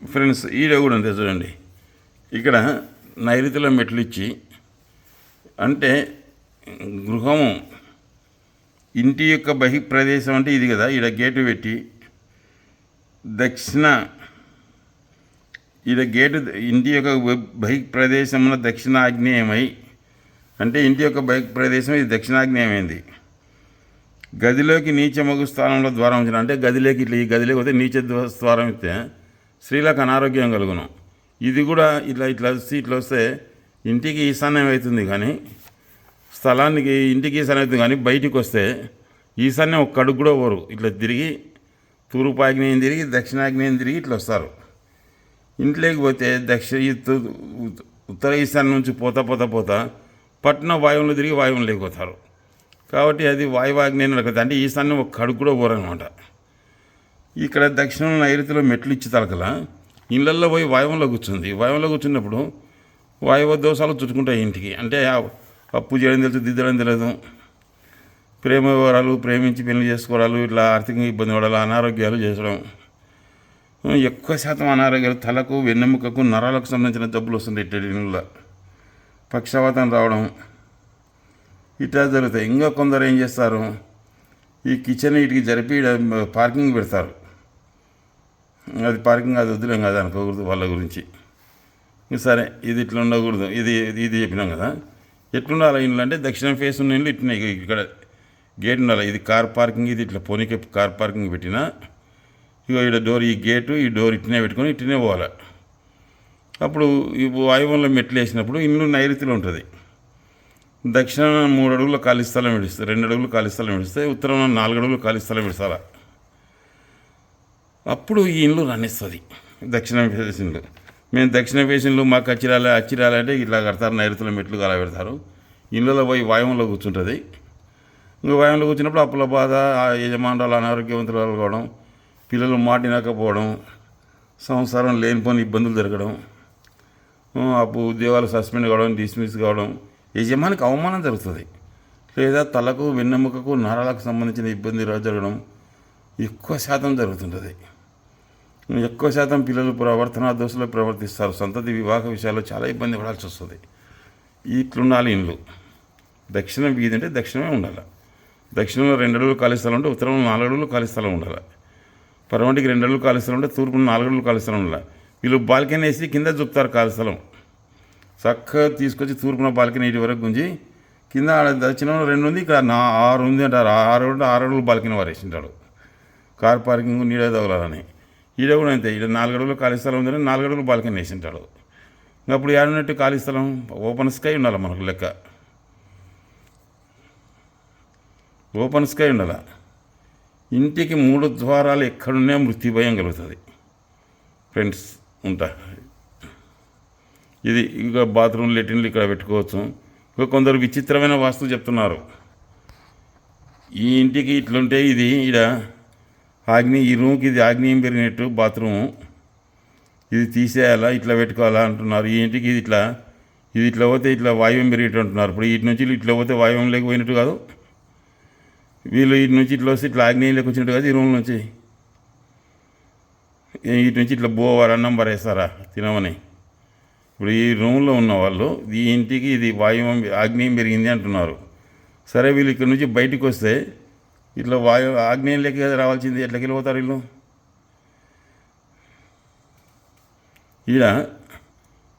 Friends ఈడ కూడా అంతే చూడండి. ఇక్కడ నైరుతిలో మెట్లు ఇచ్చి అంటే గృహము ఇంటి యొక్క బహిప్రదేశం అంటే ఇది కదా. ఈడ గేటు పెట్టి ఈడ గేటు ఇంటి యొక్క బహిప్రదేశంలో దక్షిణాగ్నేయమై అంటే ఇంటి యొక్క బహిప్రదేశం ఇది దక్షిణాగ్నేయమైంది. గదిలోకి నీచమగు స్థానంలో ద్వారం ఉంచిన అంటే గదిలోకి ఇట్లా ఈ గదిలోకి పోతే నీచ ద్వారం ఇస్తే స్త్రీలకు అనారోగ్యం కలుగును. ఇది కూడా ఇట్లా వస్తే ఇంటికి ఈశాన్యం అవుతుంది, కానీ స్థలానికి ఇంటికి ఈశాన్యం అవుతుంది, కానీ బయటికి వస్తే ఈశాన్యం ఒక్క అడుగు కూడా పోరు. ఇట్లా తిరిగి తూర్పు ఆగ్నేయం తిరిగి దక్షిణాగ్నేయం తిరిగి ఇట్లా వస్తారు. ఇంట్లోకి పోతే ఉత్తర ఈశాన్యం నుంచి పోతా పట్నం వాయువులు తిరిగి వాయువులు లేకపోతారు. కాబట్టి అది వాయువాగ్నేయం నడకదు, అంటే ఈశాన్యం ఒక్క అడుగు కూడా పోరనమాట. ఇక్కడ దక్షిణం నైరుతిలో మెట్లు ఇచ్చి తలకల ఇళ్ళల్లో పోయి వాయువంలో కూర్చుంది. వాయువంలో కూర్చున్నప్పుడు వాయువ దోషాలు చుట్టుకుంటాయి ఇంటికి. అంటే అప్పు చేయడం తెలుసు, దిద్దడం తెలియదు, ప్రేమ వివరాలు, ప్రేమించి పెళ్లి చేసుకోవడాలు, ఇట్లా ఆర్థికంగా ఇబ్బంది పడాలి, అనారోగ్యాలు చేసడం. ఎక్కువ శాతం అనారోగ్యాలు తలకు, వెన్నెముకకు, నరాలకు సంబంధించిన జబ్బులు వస్తుంటాయి. ఇళ్ళల్లో పక్షవాతం రావడం ఇట్లా జరుగుతాయి. ఇంకా కొందరు ఏం చేస్తారు, ఈ కిచెన్ ఇటుకి జరిపి పార్కింగ్ పెడతారు. అది పార్కింగ్ అది వద్దులేం కదా అనుకోకూడదు వాళ్ళ గురించి. సరే, ఇది ఇట్లా ఉండకూడదు, ఇది చెప్పినాం కదా. ఎట్లుండాలి ఇండ్లు అంటే దక్షిణం ఫేస్ ఉన్న ఇండ్లు ఇట్లా ఇక్కడ గేట్ ఉండాలి. ఇది కార్ పార్కింగ్, ఇది ఇట్లా పోనీకే కార్ పార్కింగ్ పెట్టినా ఇక ఇక్కడ డోర్, ఈ గేటు ఈ డోర్ ఇట్నే పెట్టుకొని ఇట్నే పోవాలి. అప్పుడు ఈ వాయువంలో మెట్లు వేసినప్పుడు ఇల్లు నైరుతిలో ఉంటుంది. దక్షిణం 3 అడుగుల ఖాళీ స్థలం విడిస్తాయి, 2 అడుగులు ఖాళీ స్థలం విడిస్తాయి, ఉత్తరం 4 అడుగులు ఖాళీ స్థలం విడిస్తారా. అప్పుడు ఈ ఇండ్లు రాణిస్తుంది దక్షిణ ఫేసింగ్లు. మేము దక్షిణ ఫేసింగ్లు మాకు అచ్చిరాలంటే ఇట్లా కడతారు, నైరుతిలో మెట్లు అలా పెడతారు. ఇళ్ళలో పోయి వాయువంలో కూర్చుంటుంది. ఇంకా వాయువంలో కూర్చున్నప్పుడు అప్పుల బాధ, యజమానురాలు అనారోగ్యవంతులు కావడం, పిల్లలు మాటినకపోవడం, సంసారం లేనిపోని ఇబ్బందులు జరగడం, అప్పు ఉద్యోగాలు సస్పెండ్ కావడం, డిస్మిస్ కావడం, యజమానికి అవమానం జరుగుతుంది. లేదా తలకు, వెన్నెముకకు, నరాలకు సంబంధించిన ఇబ్బంది జరగడం ఎక్కువ శాతం జరుగుతుంటుంది. ఎక్కువ శాతం పిల్లలు ప్రవర్తన దోషులు ప్రవర్తిస్తారు. సంతతి వివాహ విషయాల్లో చాలా ఇబ్బంది పడాల్సి వస్తుంది. ఇట్లుండాలి ఇండ్లు. దక్షిణం వీధి అంటే దక్షిణమే ఉండాలి. దక్షిణంలో 2 అడుగులు ఖాళీ స్థలం ఉంటే ఉత్తరంలో 4 అడుగులు ఖాళీ స్థలం ఉండాలి. పరవంటికి 2 అడుగులు ఖాళీ స్థలం ఉంటే తూర్పున 4 అడుగులు ఖాళీ స్థలం ఉండాలి. వీళ్ళు బాల్కనీ వేసి కింద చూపుతారు ఖాళీ స్థలం. చక్కగా తీసుకొచ్చి తూర్పున బాల్కనీ ఇటు వరకు గుంజి కింద దక్షిణంలో 2 ఉంది, ఇక్కడ 6 ఉంది అంటారు. 6 అడుగులు బాల్కనీ వారేసింటాడు కార్ పార్కింగ్ నీడ తగలాలని. ఈడ కూడా అంతే, ఈడ 4 అడుగులు ఖాళీ స్థలం ఉందని 4 అడుగులు బాల్కనీ వేసింటాడు. అప్పుడు ఏడున్నట్టు ఖాళీ స్థలం ఓపెన్ స్కై ఉండాలి మనకు లెక్క. ఓపెన్ స్కై ఉండాలి. ఇంటికి 3 ద్వారాలు ఎక్కడున్నా మృత్యు భయం కలుగుతుంది ఫ్రెండ్స్. ఉంటా ఇది ఇంకా బాత్రూమ్, లెట్రిన్లు ఇక్కడ పెట్టుకోవచ్చు. ఇంకా కొందరు విచిత్రమైన వాస్తు చెప్తున్నారు. ఈ ఇంటికి ఇట్లుంటే ఇది ఈడ ఈ రూమ్కి ఇది ఆగ్నేయం పెరిగినట్టు బాత్రూము, ఇది తీసేయాలా, ఇట్లా పెట్టుకోవాలా అంటున్నారు. ఈ ఇంటికి ఇది ఇట్లా పోతే ఇట్లా వాయువ్యం పెరిగేట్టు అంటున్నారు. ఇప్పుడు ఇటు నుంచి ఇట్లా పోతే వాయువ్యం లేకపోయినట్టు కాదు, వీళ్ళు ఇటు నుంచి ఇట్లా వస్తే ఇట్లా ఆగ్నేయం లేకొచ్చినట్టు కాదు. ఈ రూమ్ నుంచి ఇటు నుంచి ఇట్లా అన్నం పరేస్తారా తినమని. ఇప్పుడు ఈ రూమ్లో ఉన్న వాళ్ళు ఈ ఇంటికి ఇది వాయువ్యం ఆగ్నేయం పెరిగింది అంటున్నారు. సరే, వీళ్ళు ఇక్కడ నుంచి బయటకు వస్తే ఇట్లా ఆగ్నేయం లెక్క కదా రావాల్సింది, ఎట్లకి వెళ్ళిపోతారు వీళ్ళు. ఈడ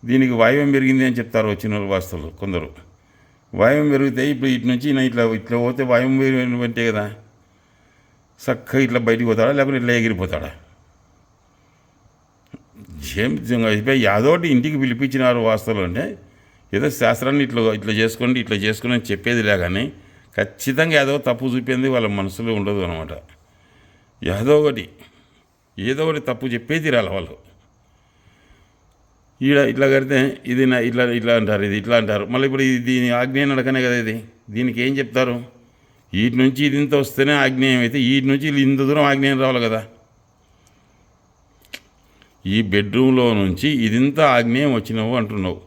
దీనికి వాయువ్యం పెరిగింది అని చెప్తారు వచ్చిన వాస్తులు కొందరు. వాయువ్యం పెరిగితే ఇప్పుడు ఇటు నుంచి ఇట్లా పోతే వాయువ్యం అంటే కదా చక్కగా ఇట్లా బయటికి పోతాడా, లేకపోతే ఇట్లా ఎగిరిపోతాడా. యాదోటి ఇంటికి పిలిపించినారు వాస్తులు అంటే ఏదో శాస్త్రాన్ని ఇట్లా చేసుకోండి అని చెప్పేదిలే, కానీ ఖచ్చితంగా ఏదో తప్పు చూపింది వాళ్ళ మనసులో ఉండదు అనమాట. ఏదో ఒకటి తప్పు చెప్పే తీరాలి వాళ్ళు. ఇట్లా కడితే ఇది ఇట్లా అంటారు, ఇది ఇట్లా అంటారు. మళ్ళీ ఇప్పుడు దీని ఆగ్నేయం నడకనే కదా ఇది. దీనికి ఏం చెప్తారు, వీటి నుంచి ఇది ఇంత వస్తేనే ఆగ్నేయం అయితే వీటి నుంచి ఇంత దూరం ఆగ్నేయం రావాలి కదా. ఈ బెడ్రూమ్లో నుంచి ఇదింత ఆగ్నేయం వచ్చినావు అంటున్నావు,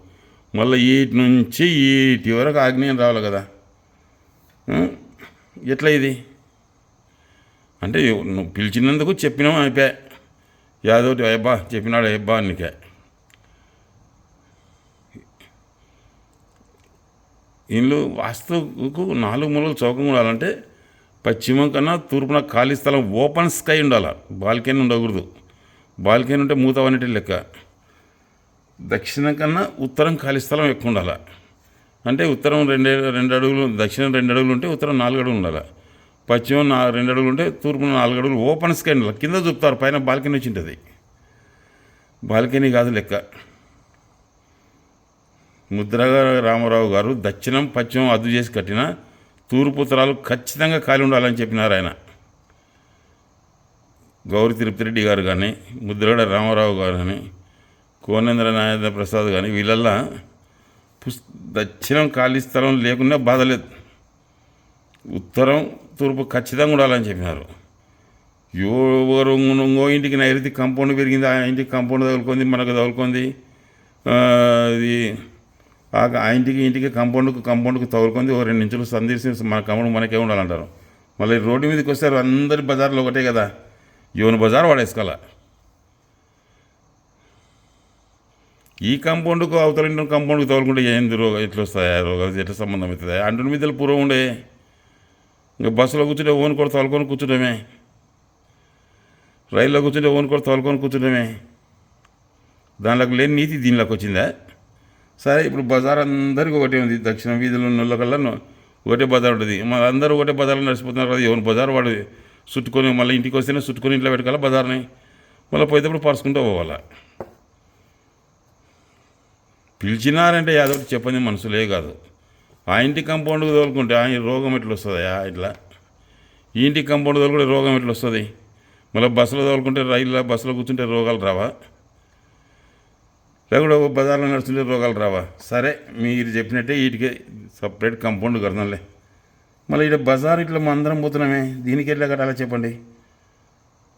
మళ్ళీ వీటి నుంచి వీటి వరకు ఆగ్నేయం రావాలి కదా. ఎట్లా ఇది అంటే నువ్వు పిలిచినందుకు చెప్పినావు అయిపోయా. యాదోటి అయ్యబ్బా చెప్పినాడు అయ్యబ్బా నీకే. ఇల్లు వాస్తుకు 4 మూలలు చౌకంగా ఉండాలంటే పశ్చిమం కన్నా తూర్పున ఖాళీ స్థలం ఓపెన్ స్కై ఉండాలి, బాల్కనీ ఉండకూడదు. బాల్కనీ ఉంటే మూతవన్నిటి లెక్క. దక్షిణం కన్నా ఉత్తరం ఖాళీ స్థలం ఎక్కువ ఉండాలి. అంటే ఉత్తరం 2 అడుగులు, దక్షిణం 2 అడుగులు ఉంటే ఉత్తరం 4 అడుగులు ఉండాలి. పశ్చిమం 2 అడుగులు ఉంటే తూర్పున 4 అడుగులు ఓపెన్ స్కై ఉండాలి. కింద చూపుతారు, పైన బాల్కనీ వచ్చి ఉంటుంది. బాల్కనీ కాదు లెక్క. ముద్రగడ రామారావు గారు దక్షిణం పశ్చిమం అద్దు చేసి కట్టిన తూర్పు ఉత్తరాలు ఖచ్చితంగా ఖాళీ ఉండాలని చెప్పినారు ఆయన. గౌరి తిరుపతిరెడ్డి గారు కానీ, ముద్రగడ రామారావు గారు కానీ, కోనేంద్ర నాగేంద్ర ప్రసాద్ కానీ వీళ్ళల్లా దక్షిణం ఖాళీ స్థలం లేకుండా బాధ లేదు. ఉత్తరం తూర్పు ఖచ్చితంగా ఉండాలని చెప్పినారు. ఎవరు ఇంకో ఇంటికి నైరుతి కాంపౌండ్ పెరిగింది, ఆ ఇంటికి కాంపౌండ్ తగులుకుంది, మనకు తగులుకుంది. ఇది ఆ ఇంటికి కాంపౌండ్కు తగులుకుంది. ఓ 2 ఇంచులు సందీసి మన కాంపౌండ్ మనకే ఉండాలంటారు. మళ్ళీ రోడ్డు మీదకి వస్తారు, అందరి బజార్లో ఒకటే కదా, యోని బజార్ వాడేసుకోవాల. ఈ కాంపౌండ్కు అవతల కాంపౌండ్కి తగులుకుంటే ఏంది రోగం, ఎట్లా వస్తాయా రోగాలు, ఎట్లా సంబంధం అవుతుందా? అంటున్న మీదలు పూర్వం ఉండే. ఇంకా బస్సులో కూర్చుంటే ఓన్ కూడా తోలుకొని కూర్చుంటామే, రైల్లో కూర్చుంటే ఓన్ కూడా తోలుకొని కూర్చుంటామే. దానిలోకి లేని నీతి దీనిలోకి వచ్చిందా? సరే, ఇప్పుడు బజార్ అందరికీ ఒకటే ఉంది. దక్షిణ వీధులు నొల్లకల్లా ఒకటే బజార్ ఉంటుంది. మన అందరూ ఒకటే బజార్లో నడిచిపోతున్నారు కదా. ఎవరి బజార్ వాడు చుట్టుకొని, మళ్ళీ ఇంటికి వస్తేనే చుట్టుకొని ఇంట్లో పెట్టుకోవాలి బజార్ని. మళ్ళీ పోయేటప్పుడు పరుచుకుంటూ పోవాలా. పిలిచినారంటే యాదవ్ చెప్పని మనుషులే కాదు. ఆ ఇంటి కాంపౌండ్కి తోలుకుంటే ఆ రోగం ఎట్లా వస్తుంది? ఇట్లా ఈ ఇంటికి కాంపౌండ్ తోలుకుంటే రోగం ఎట్లా వస్తుంది? మళ్ళీ బస్సులో తోలుకుంటే, రైల్లో బస్సులో కూర్చుంటే రోగాలు రావా? లేకుండా బజార్లో నడుస్తుంటే రోగాలు రావా? సరే, మీరు చెప్పినట్టే వీటికి సపరేట్ కాంపౌండ్ కడదాంలే. మళ్ళీ ఇట్లా బజార్ ఇట్లా అందరం పోతున్నామే, దీనికి ఎట్లా కట్టాలో చెప్పండి.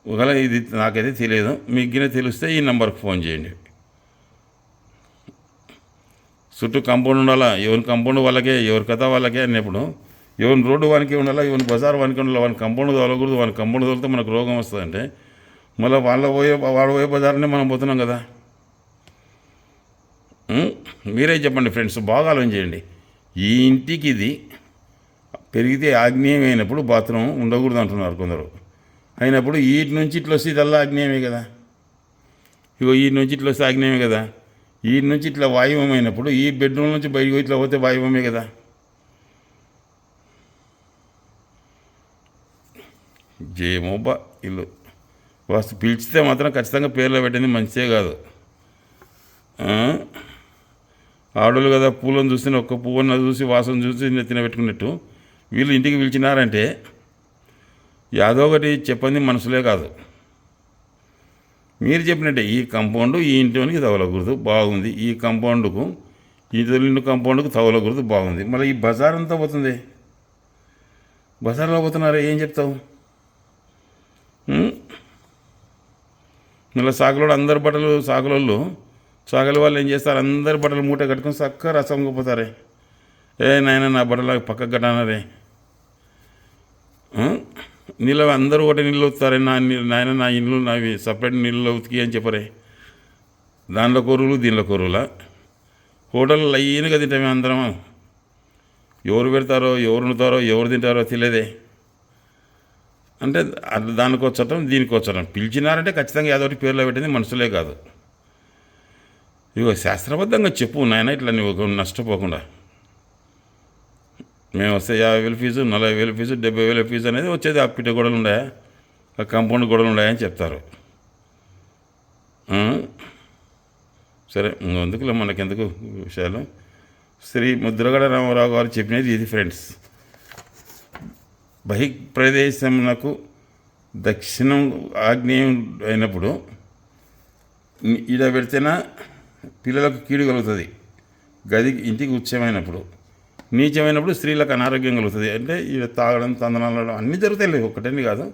ఒకవేళ ఇది నాకైతే తెలియదు, మీకు తెలిస్తే ఈ నెంబర్కి ఫోన్ చేయండి. చుట్టూ కాంపౌండ్ ఉండాలా, ఎవరి కాంపౌండ్ వాళ్ళకే, ఎవరి కథ వాళ్ళకే అన్నప్పుడు ఎవరి రోడ్డు వానికి ఉండాలా, ఎవరి బజార్ వానికి ఉండాలి. వాని కాంపౌండ్ తోలకూడదు. వాని కాంపౌండ్ తోలితే మనకు రోగం వస్తుందంటే మళ్ళీ వాడు పోయే బజార్నే మనం పోతున్నాం కదా. మీరే చెప్పండి ఫ్రెండ్స్, బాగా ఆలోచన చేయండి. ఈ ఇంటికి ఇది పెరిగితే ఆగ్నేయం అయినప్పుడు బాత్రూమ్ ఉండకూడదు అంటున్నారు కొందరు. అయినప్పుడు వీటి నుంచి ఇట్లా వస్తే ఇదల్లా ఆగ్నేయమే కదా. ఇగో వీటి నుంచి ఇట్లా వస్తే ఆగ్నేయమే కదా. వీటి నుంచి ఇట్లా వాయువం అయినప్పుడు ఈ బెడ్రూమ్ నుంచి బయటకు ఇట్లా పోతే వాయువమే కదా. జేమోబా ఇల్లు వాస్తు పిలిచితే మాత్రం ఖచ్చితంగా పేర్లో పెట్టింది మంచిదే కాదు. ఆడోళ్ళు కదా, పూలను చూస్తే ఒక్క పువ్వున్న చూసి వాసన చూసి నెత్తిన పెట్టుకున్నట్టు వీళ్ళు ఇంటికి పిలిచినారంటే యాదో ఒకటి చెప్పంది మనుషులే కాదు. మీరు చెప్పినట్టే ఈ కాంపౌండ్ ఈ ఇంటికి తగలకూడదు, బాగుంది. ఈ కాంపౌండ్కు, ఈ తొలింటి కాంపౌండ్కు తగలకూడదు, బాగుంది. మళ్ళీ ఈ బజార్ అంతా పోతుంది. బజార్లో పోతున్నారా, ఏం చెప్తావు? మళ్ళీ సాగులోడు అందరి బట్టలు సాగల వాళ్ళు ఏం చేస్తారు, అందరి బట్టలు మూట కట్టుకొని చక్కగా రసంగా పోతారే. నాయన నా బట్టలు పక్కకు కట్టానరే. నీళ్ళు అందరూ ఒకటి నీళ్ళు ఉతుతారే, నాయన నా ఇల్లు నావి సపరేట్ నీళ్ళు ఉతికి అని చెప్పరే. దానిలో కూరలు దీనిలో కూరలా. హోటల్ లైన్గా తింటామే అందరం. ఎవరు పెడతారో, ఎవరు వండుతారో, ఎవరు తింటారో తెలియదే. అంటే దానికి వచ్చటం దీనికి వచ్చటం. పిలిచినారంటే ఖచ్చితంగా ఏదో ఒకటి పేర్లో పెట్టింది మనుషులే కాదు. ఇగో శాస్త్రబద్ధంగా చెప్పు నాయన, ఇట్లా నువ్వు నష్టపోకుండా. మేము వస్తే 50,000 ఫీజు, 40,000 ఫీజు, 70,000 ఫీజు అనేది వచ్చేది. ఆ పిట్ట గొడవలు ఉన్నాయా, ఆ కాంపౌండ్ గొడవలు ఉన్నాయని చెప్తారు. సరే, ఎందుకులే మనకెందుకు విషయాలు. శ్రీ ముద్రగడ రామారావు గారు చెప్పినది ఇది ఫ్రెండ్స్. బహిప్రదేశమునకు దక్షిణం ఆగ్నేయం అయినప్పుడు ఈడ పెడితేనా పిల్లలకు కీడు కలుగుతుంది. గది ఇంటికి ఉచ్చమైనప్పుడు, నీచమైనప్పుడు స్త్రీలకు అనారోగ్యం కలుగుతుంది. అంటే ఈడ తాగడం, తందనాలడం అన్నీ జరుగుతాయి. ఒకటని కాదు,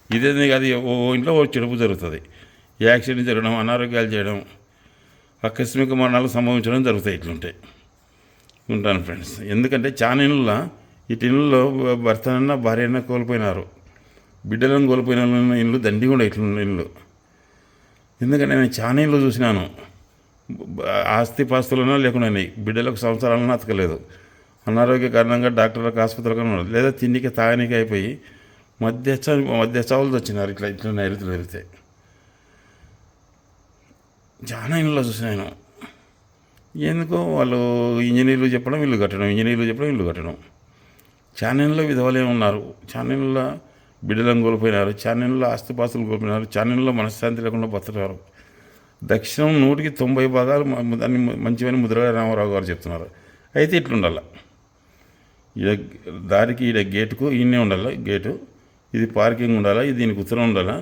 ఇదేంది కాదు, ఓ ఇంట్లో ఓ చెడుపు జరుగుతుంది. యాక్సిడెంట్ జరగడం, అనారోగ్యాలు చేయడం, ఆకస్మిక మరణాలు సంభవించడం జరుగుతాయి. ఇట్లుంటాయి. ఉంటాను ఫ్రెండ్స్. ఎందుకంటే చాలా ఇళ్ళలో ఇళ్ళలో భర్తనన్నా భార్యన్నా కోల్పోయినారు, బిడ్డలను కోల్పోయిన ఇల్లు దండి కూడా ఇట్లున్న ఇల్లు. ఎందుకంటే నేను చాలా ఇళ్ళు చూసినాను. ఆస్తిపాస్తులనో లేకుండా బిడ్డలకు సంవత్సరాలను అతకలేదు. అనారోగ్య కారణంగా డాక్టర్లకు ఆసుపత్రులకు ఉన్నారు, లేదా తిండికి తాగనీకి అయిపోయి మధ్య చావులు వచ్చినారు. ఇట్లా నైరుతులు పెరిగితే చాలా ఇళ్ళలో చూసినాను. ఎందుకో వాళ్ళు ఇంజనీర్లు చెప్పడం ఇల్లు కట్టడం, ఇంజనీర్లు చెప్పడం ఇల్లు కట్టడం. ఛానల్లో విధవలే ఉన్నారు, ఛానల్లో బిడ్డలను కోల్పోయినారు, ఛానల్లో ఆస్తిపాస్తులు కోల్పోయినారు, ఛానల్లో మనశ్శాంతి లేకుండా బతుకుతారు. దక్షిణం 190% దాన్ని మంచివని ముద్రగడ రామారావు గారు చెప్తున్నారు. అయితే ఇట్లుండాల, ఈడ దారికి ఈడ గేటుకు ఈయనే ఉండాలి గేటు, ఇది పార్కింగ్ ఉండాలా, ఇది దీనికి ఉత్తరం ఉండాలా.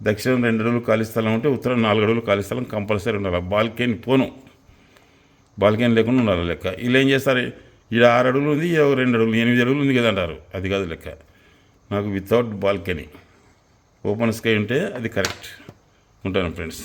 దక్షిణం 2 అడుగులు ఖాళీ స్థలం ఉంటే ఉత్తరం 4 అడుగులు ఖాళీ స్థలం కంపల్సరీ ఉండాలి. బాల్కనీ లేకుండా ఉండాలి లెక్క. వీళ్ళు ఏం చేస్తారు, ఈడ 6 అడుగులు ఉంది, 2 అడుగులు 8 అడుగులు ఉంది కదా అంటారు. అది కాదు లెక్క. నాకు వితౌట్ బాల్కనీ ఓపెన్ స్కై ఉంటే అది కరెక్ట్. ఉంటాను ఫ్రెండ్స్.